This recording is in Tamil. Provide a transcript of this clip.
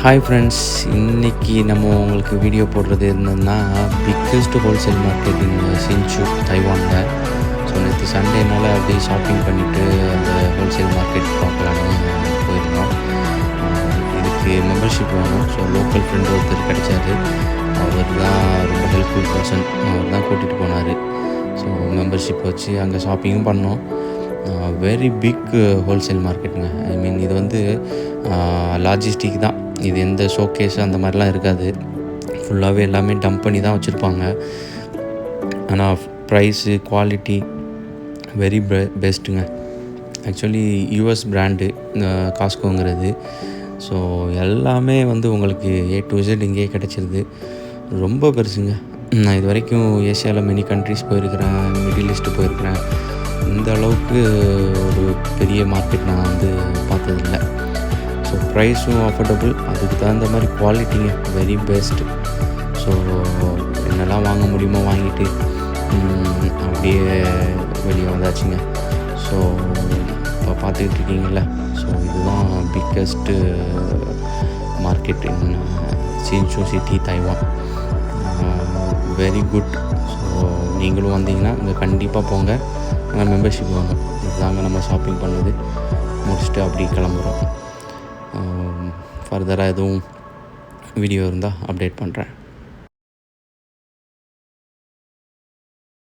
ஹாய் ஃப்ரெண்ட்ஸ், இன்றைக்கி நம்ம உங்களுக்கு வீடியோ போடுறது என்னென்னா biggest wholesale market in Hsinchu தைவானில். ஸோ நேற்று சண்டேனால் அப்படியே ஷாப்பிங் பண்ணிவிட்டு அந்த ஹோல்சேல் மார்க்கெட் பார்க்கலான்னு போயிருந்தோம். இதுக்கு மெம்பர்ஷிப் வேணும். ஸோ லோக்கல் ஃப்ரெண்ட் ஒருத்தர் கிடைச்சாரு. அவர் தான் ரொம்ப ஹெல்ப்ஃபுல் பர்சன். அவர் தான் கூட்டிகிட்டு போனார். ஸோ மெம்பர்ஷிப் வச்சு அங்கே ஷாப்பிங்கும் பண்ணோம். வெரி பிக் ஹோல்சேல் மார்க்கெட்டுங்க. ஐ மீன் இது வந்து லாஜிஸ்டிக் தான். இது எந்த ஷோகேஸ் அந்த மாதிரிலாம் இருக்காது. ஃபுல்லாகவே எல்லாமே டம்ப் பண்ணி தான் வச்சுருப்பாங்க. ஆனால் ப்ரைஸு குவாலிட்டி வெரி பெஸ்ட்டுங்க. ஆக்சுவலி யூஎஸ் பிராண்டு காஸ்கோங்கிறது. ஸோ எல்லாமே வந்து உங்களுக்கு A to Z இங்கேயே கிடச்சிருது. ரொம்ப பெருசுங்க. நான் இது வரைக்கும் ஏசியாவில் மெனி கண்ட்ரிஸ் போயிருக்கிறேன், மிடில் ஈஸ்ட்டு போயிருக்கிறேன். இந்த அளவுக்கு ஒரு பெரிய மார்க்கெட் நான் வந்து பார்த்ததில்லை. ஸோ ப்ரைஸும் அஃபோர்டபுள், அதுக்கு தகுந்த மாதிரி குவாலிட்டிங்க வெரி பெஸ்ட்டு. ஸோ என்னெல்லாம் வாங்க முடியுமோ வாங்கிட்டு அப்படியே வெளியே வந்தாச்சுங்க. ஸோ இப்போ பார்த்துக்கிட்டு இருக்கீங்கள, ஸோ இதுதான் biggest market in Hsinchu city Taiwan. Very good. So நீங்களும் வந்தீங்கன்னா இங்கே கண்டிப்பாக போங்க. ஆனால் மெம்பர்ஷிப் வாங்க. இதுதாங்க நம்ம ஷாப்பிங் பண்ணது. முடிச்சுட்டு அப்படி கிளம்புறோம். ஃபர்தராக எதுவும் வீடியோ இருந்தால் அப்டேட் பண்ணுறேன்.